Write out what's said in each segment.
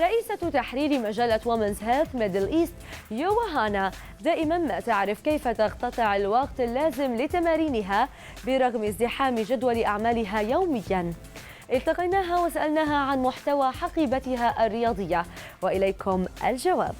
رئيسة تحرير مجلة وومنس ميدل إيست ييوا دائما ما تعرف كيف تقتطع الوقت اللازم لتمارينها برغم ازدحام جدول أعمالها يوميا. التقيناها وسألناها عن محتوى حقيبتها الرياضية وإليكم الجواب.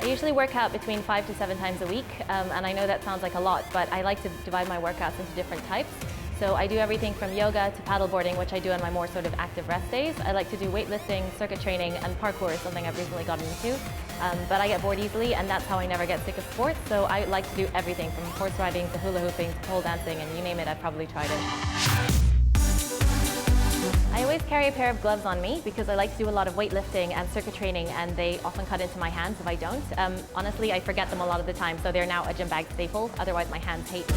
I usually work out between 5 to 7 times a week, and I know that sounds like a lot, but I like to divide my workouts into different types. So I do everything from yoga to paddleboarding, which I do on my more sort of active rest days. I like to do weightlifting, circuit training, and parkour is something I've recently gotten into. But I get bored easily, and that's how I never get sick of sports. So I like to do everything from horse riding to hula hooping to pole dancing, and you name it, I've probably tried it. I always carry a pair of gloves on me because I like to do a lot of weightlifting and circuit training, and they often cut into my hands if I don't. Honestly, I forget them a lot of the time, so they're now a gym bag staple. Otherwise, my hands hate me.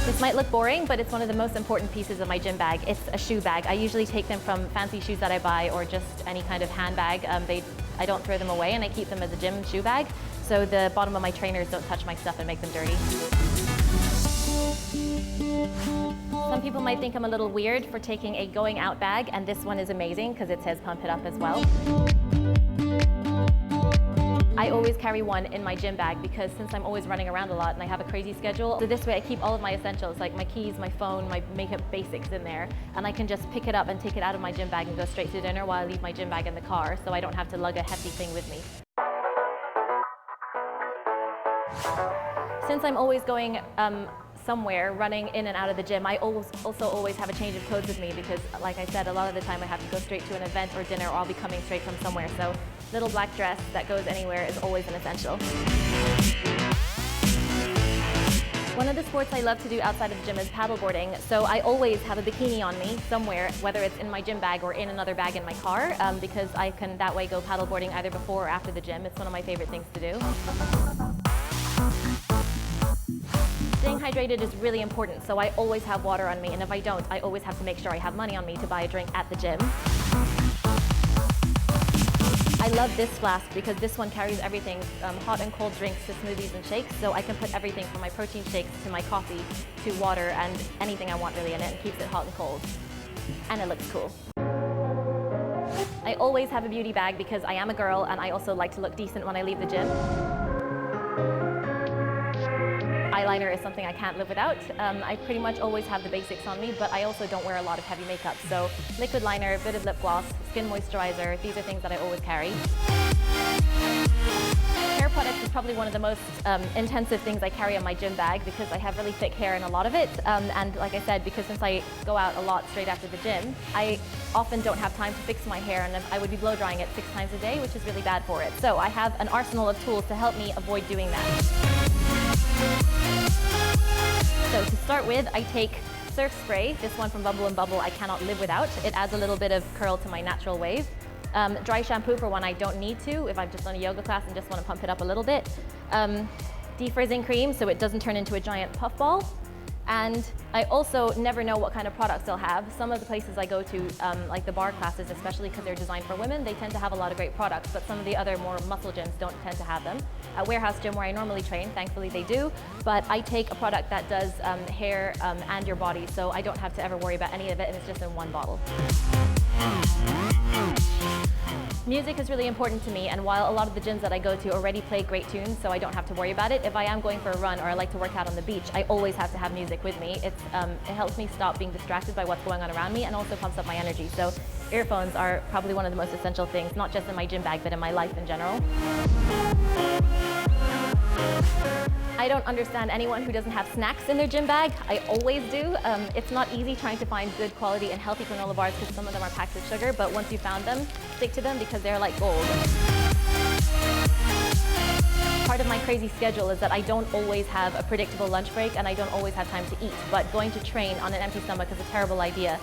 This might look boring, but it's one of the most important pieces of my gym bag. It's a shoe bag. I usually take them from fancy shoes that I buy or just any kind of handbag. I don't throw them away, and I keep them as a gym shoe bag, so the bottom of my trainers don't touch my stuff and make them dirty. Some people might think I'm a little weird for taking a going out bag, and this one is amazing because it says pump it up as well. I always carry one in my gym bag because since I'm always running around a lot and I have a crazy schedule, so this way I keep all of my essentials like my keys, my phone, my makeup basics in there, and I can just pick it up and take it out of my gym bag and go straight to dinner while I leave my gym bag in the car, so I don't have to lug a hefty thing with me. Since I'm always going somewhere, running in and out of the gym, I also always have a change of clothes with me because, like I said, a lot of the time I have to go straight to an event or dinner, or I'll be coming straight from somewhere. So little black dress that goes anywhere is always an essential. One of the sports I love to do outside of the gym is paddleboarding, so I always have a bikini on me somewhere, whether it's in my gym bag or in another bag in my car, because I can that way go paddleboarding either before or after the gym. It's one of my favorite things to do. Staying hydrated is really important, so I always have water on me, and if I don't, I always have to make sure I have money on me to buy a drink at the gym. I love this flask because this one carries everything, hot and cold drinks to smoothies and shakes, so I can put everything from my protein shakes to my coffee to water and anything I want really in it, and keeps it hot and cold. And it looks cool. I always have a beauty bag because I am a girl and I also like to look decent when I leave the gym. Eyeliner is something I can't live without. I pretty much always have the basics on me, but I also don't wear a lot of heavy makeup. So liquid liner, a bit of lip gloss, skin moisturizer, these are things that I always carry. Hair products is probably one of the most intensive things I carry in my gym bag because I have really thick hair and a lot of it. And like I said, because since I go out a lot straight after the gym, I often don't have time to fix my hair, and I would be blow drying it 6 times a day, which is really bad for it. So I have an arsenal of tools to help me avoid doing that. So to start with, I take surf spray, this one from Bubble & Bubble I cannot live without. It adds a little bit of curl to my natural wave. Dry shampoo for when I don't need to, if I've just done a yoga class and just want to pump it up a little bit. Defrizzing cream so it doesn't turn into a giant puff ball. And I also never know what kind of products they'll have. Some of the places I go to, like the bar classes, especially because they're designed for women, they tend to have a lot of great products, but some of the other more muscle gyms don't tend to have them. At Warehouse Gym, where I normally train, thankfully they do, but I take a product that does hair and your body, so I don't have to ever worry about any of it, and it's just in one bottle. Music is really important to me, and while a lot of the gyms that I go to already play great tunes, so I don't have to worry about it, if I am going for a run or I like to work out on the beach, I always have to have music with me. It helps me stop being distracted by what's going on around me and also pumps up my energy. So earphones are probably one of the most essential things, not just in my gym bag, but in my life in general. I don't understand anyone who doesn't have snacks in their gym bag. I always do. It's not easy trying to find good quality and healthy granola bars because some of them are packed with sugar, but once you found them, stick to them because they're like gold. Part of my crazy schedule is that I don't always have a predictable lunch break and I don't always have time to eat. But going to train on an empty stomach is a terrible idea.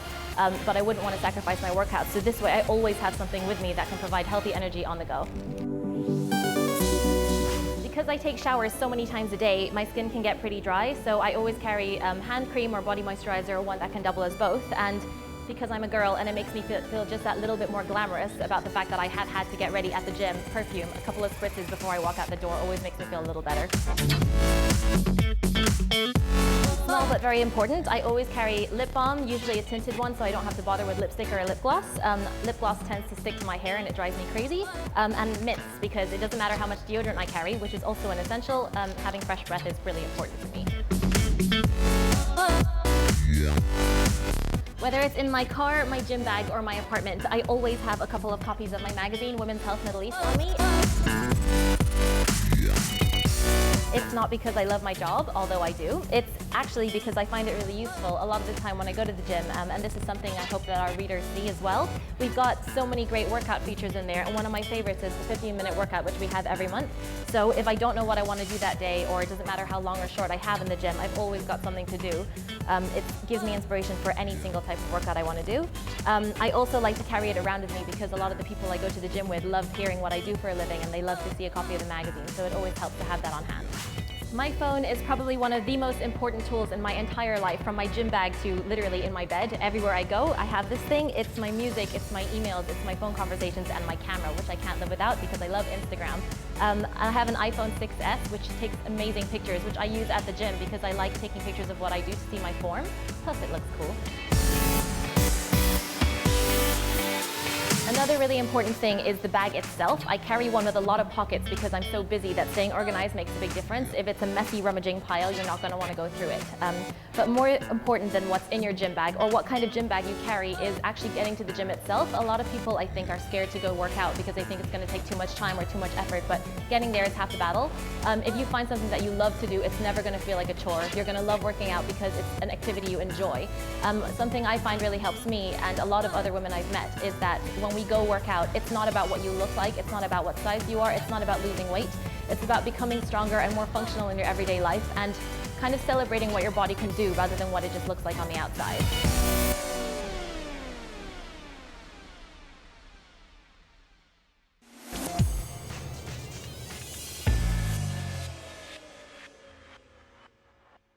But I wouldn't want to sacrifice my workouts. So this way I always have something with me that can provide healthy energy on the go. Because I take showers so many times a day, my skin can get pretty dry. So I always carry hand cream or body moisturizer, one that can double as both. And because I'm a girl and it makes me feel just that little bit more glamorous about the fact that I have had to get ready at the gym, perfume, a couple of spritzes before I walk out the door always makes me feel a little better. Small but very important, I always carry lip balm, usually a tinted one so I don't have to bother with lipstick or a lip gloss. Lip gloss tends to stick to my hair and it drives me crazy. And mints, because it doesn't matter how much deodorant I carry, which is also an essential, having fresh breath is really important to me. Whether it's in my car, my gym bag, or my apartment, I always have a couple of copies of my magazine, Women's Health Middle East, on me. It's not because I love my job, although I do. It's actually because I find it really useful. A lot of the time when I go to the gym, and this is something I hope that our readers see as well, we've got so many great workout features in there, and one of my favorites is the 15-minute workout, which we have every month. So if I don't know what I want to do that day, or it doesn't matter how long or short I have in the gym, I've always got something to do. It gives me inspiration for any single type of workout I want to do. I also like to carry it around with me because a lot of the people I go to the gym with love hearing what I do for a living and they love to see a copy of the magazine, so it always helps to have that on hand. My phone is probably one of the most important tools in my entire life, from my gym bag to literally in my bed. Everywhere I go, I have this thing. It's my music, it's my emails, it's my phone conversations, and my camera, which I can't live without because I love Instagram. I have an iPhone 6S, which takes amazing pictures, which I use at the gym because I like taking pictures of what I do to see my form. Plus, it looks cool. Another really important thing is the bag itself. I carry one with a lot of pockets because I'm so busy that staying organized makes a big difference. If it's a messy, rummaging pile, you're not going to want to go through it. But more important than what's in your gym bag or what kind of gym bag you carry is actually getting to the gym itself. A lot of people, I think, are scared to go work out because they think it's going to take too much time or too much effort, but getting there is half the battle. If you find something that you love to do, it's never going to feel like a chore. You're going to love working out because it's an activity you enjoy. Something I find really helps me and a lot of other women I've met is that when we go work out, it's not about what you look like, it's not about what size you are, it's not about losing weight. It's about becoming stronger and more functional in your everyday life and kind of celebrating what your body can do rather than what it just looks like on the outside.